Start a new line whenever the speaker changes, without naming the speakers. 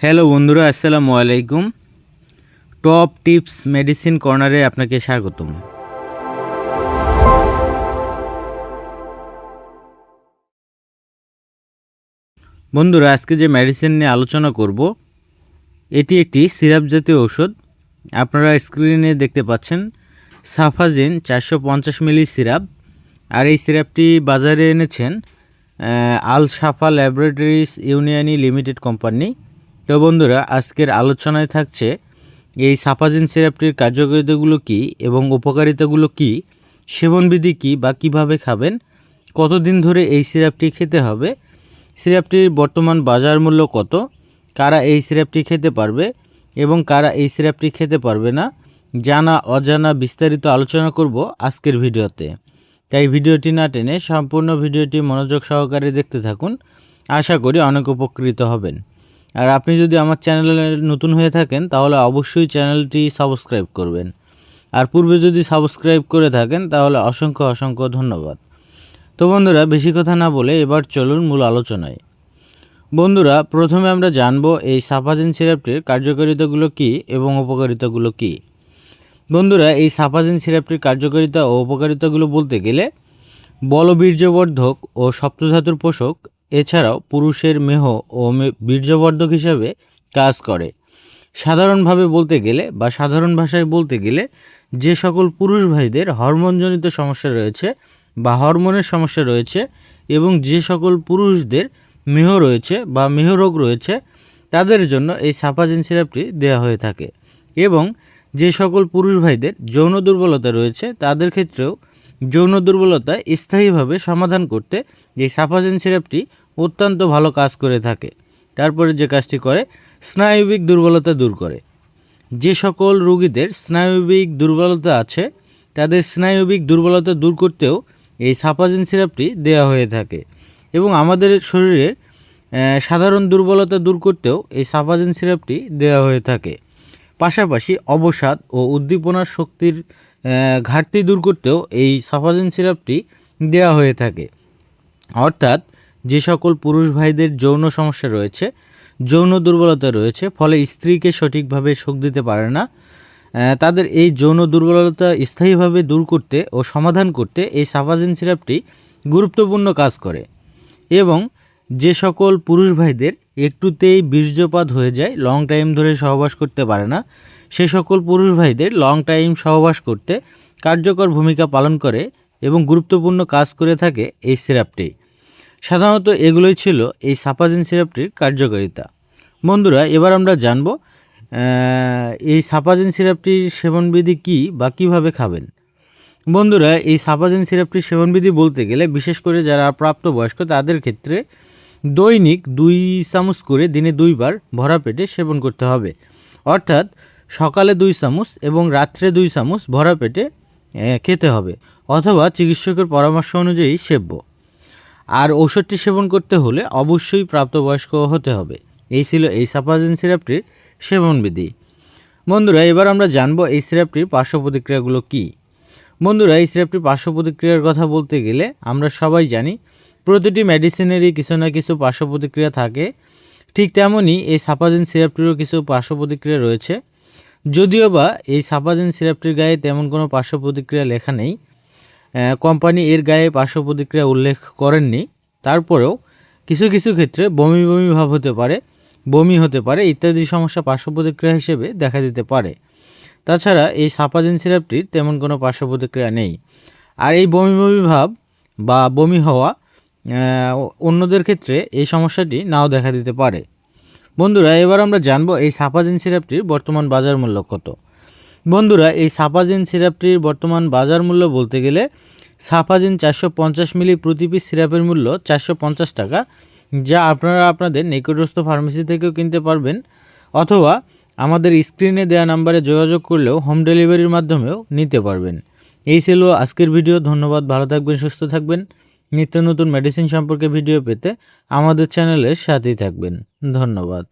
Hello বন্ধুরা, আসসালামু আলাইকুম। টপ টিপস মেডিসিন কর্নারে আপনাকে স্বাগতম। বন্ধুরা, আজকে যে মেডিসিন নিয়ে আলোচনা করব এটি একটি সিরাপ জাতীয় ওষুধ। আপনারা স্ক্রিনে দেখতে পাচ্ছেন সাফাজিন 450 মিলি সিরাপ। আর এই সিরাপটি বাজারে এনেছেন আল সাফা ল্যাবরেটরিজ ইউনিয়নি লিমিটেড কোম্পানি। তো বন্ধুরা, আজকের আলোচনায় থাকছে এই সাফাজিন সিরাপটির কার্যকারিতাগুলো কী এবং উপকারিতাগুলো কী, সেবনবিধি কী বা কীভাবে খাবেন, কতদিন ধরে এই সিরাপটি খেতে হবে, সিরাপটির বর্তমান বাজার মূল্য কত, কারা এই সিরাপটি খেতে পারবে এবং কারা এই সিরাপটি খেতে পারবে না, জানা অজানা বিস্তারিত আলোচনা করব আজকের ভিডিওতে। তাই ভিডিওটি না টেনে সম্পূর্ণ ভিডিওটি মনোযোগ সহকারে দেখতে থাকুন। আশা করি অনেক উপকৃত হবেন। আর আপনি যদি আমার চ্যানেলে নতুন হয়ে থাকেন তাহলে অবশ্যই চ্যানেলটি সাবস্ক্রাইব করবেন। আর পূর্বে যদি সাবস্ক্রাইব করে থাকেন তাহলে অসংখ্য অসংখ্য ধন্যবাদ। তো বন্ধুরা, বেশি কথা না বলে এবার চলুন মূল আলোচনায়। বন্ধুরা, প্রথমে আমরা জানব এই সাফাজিন সিরাপটির কার্যকারিতাগুলো কী এবং উপকারিতাগুলো কী। বন্ধুরা, এই সাফাজিন সিরাপটির কার্যকারিতা ও উপকারিতাগুলো বলতে গেলে বলবীর্যবর্ধক ও সপ্তধাতুর পোষক, এছাড়াও পুরুষের মেহ ও বীর্যবর্ধক হিসাবে কাজ করে। সাধারণভাবে বলতে গেলে বা সাধারণ ভাষায় বলতে গেলে যে সকল পুরুষ ভাইদের হরমোনজনিত সমস্যা রয়েছে বা হরমোনের সমস্যা রয়েছে এবং যে সকল পুরুষদের মেহ রয়েছে বা মেহরোগ রয়েছে তাদের জন্য এই সাফাজিন সিরাপটি দেওয়া হয়ে থাকে। এবং যে সকল পুরুষ ভাইদের যৌন দুর্বলতা রয়েছে তাদের ক্ষেত্রেও যৌন দুর্বলতা স্থায়ীভাবে সমাধান করতে এই সাফাজিন সিরাপটি অত্যন্ত ভালো কাজ করে থাকে। তারপরে যে কাজটি করে, স্নায়বিক দুর্বলতা দূর করে। যে সকল রোগীদের স্নায়বিক দুর্বলতা আছে তাদের স্নায়বিক দুর্বলতা দূর করতেও এই সাফাজিন সিরাপটি দেওয়া হয়ে থাকে। এবং আমাদের শরীরের সাধারণ দুর্বলতা দূর করতেও এই সাফাজিন সিরাপটি দেওয়া হয়ে থাকে। পাশাপাশি অবসাদ ও উদ্দীপনার শক্তির ঘাটতি দূর করতেও এই সাফাজিন সিরাপটি দেওয়া হয়ে থাকে। অর্থাৎ যে সকল পুরুষ ভাইদের যৌন সমস্যা রয়েছে, যৌন দুর্বলতা রয়েছে, ফলে স্ত্রীকে সঠিকভাবে সুখ দিতে পারে না, তাদের এই যৌন দুর্বলতা স্থায়ীভাবে দূর করতে ও সমাধান করতে এই সাফাজিন সিরাপটি গুরুত্বপূর্ণ কাজ করে। এবং যে সকল পুরুষ ভাইদের একটুতেই বীর্যপাত হয়ে যায়, লং টাইম ধরে সহবাস করতে পারে না, সে সকল পুরুষ ভাইদের লং টাইম সহবাস করতে কার্যকর ভূমিকা পালন করে এবং গুরুত্বপূর্ণ কাজ করে থাকে এই সিরাপটি। সাধারণত এগুলোই ছিল এই সাফাজিন সিরাপটির কার্যকারিতা। বন্ধুরা, এবার আমরা জানব এই সাফাজিন সিরাপটির সেবনবিধি কী বা কীভাবে খাবেন। বন্ধুরা, এই সাফাজিন সিরাপটির সেবনবিধি বলতে গেলে বিশেষ করে যারা প্রাপ্তবয়স্ক তাদের ক্ষেত্রে দৈনিক 2 চামচ করে দিনে 2 বার ভরা পেটে সেবন করতে হবে। অর্থাৎ সকালে 2 চামচ এবং রাত্রে 2 চামচ ভরা পেটে খেতে হবে, অথবা চিকিৎসকের পরামর্শ অনুযায়ী সেব্য। আর ওষুধটি সেবন করতে হলে অবশ্যই প্রাপ্তবয়স্ক হতে হবে। এই ছিল এই সাফাজিন সিরাপটির সেবনবিধি। বন্ধুরা, এবার আমরা জানব এই সিরাপটির পার্শ্ব প্রতিক্রিয়াগুলো কী। বন্ধুরা, এই সিরাপটির পার্শ্ব প্রতিক্রিয়ার কথা বলতে গেলে আমরা সবাই জানি প্রতিটি মেডিসিনেরই কিছু না কিছু পার্শ্ব প্রতিক্রিয়া থাকে। ঠিক তেমনই এই সাফাজিন সিরাপটিরও কিছু পার্শ্ব প্রতিক্রিয়া রয়েছে। যদিও বা এই সাফাজিন সিরাপটির গায়ে তেমন কোনো পার্শ্ব প্রতিক্রিয়া লেখা নেই, কোম্পানি এর গায়ে পার্শ্ব প্রতিক্রিয়া উল্লেখ করেননি, তারপরেও কিছু কিছু ক্ষেত্রে বমি বমি ভাব হতে পারে, বমি হতে পারে ইত্যাদি সমস্যা পার্শ্ব প্রতিক্রিয়া হিসেবে দেখা দিতে পারে। তাছাড়া এই সাফাজিন সিরাপটির তেমন কোনো পার্শ্ব প্রতিক্রিয়া নেই। আর এই বমি বমি ভাব বা বমি হওয়া অন্যদের ক্ষেত্রে এই সমস্যাটি নাও দেখা দিতে পারে। বন্ধুরা, এবার আমরা জানব এই সাফাজিন সিরাপটির বর্তমান বাজার মূল্য কত। বন্ধুরা, এই সাফাজিন সিরাপটির বর্তমান বাজার মূল্য বলতে গেলে সাফাজিন 450 মিলি প্রতি পিস সিরাপের মূল্য 450 টাকা, যা আপনারা আপনাদের নিকটস্থ ফার্মেসি থেকেও কিনতে পারবেন, অথবা আমাদের স্ক্রিনে দেওয়া নাম্বারে যোগাযোগ করলেও হোম ডেলিভারির মাধ্যমেও নিতে পারবেন। এই ছিল আজকের ভিডিও। ধন্যবাদ। ভালো থাকবেন, সুস্থ থাকবেন। নিত্য নতুন মেডিসিন সম্পর্কে ভিডিও পেতে আমাদের চ্যানেলের সাথেই থাকবেন। ধন্যবাদ।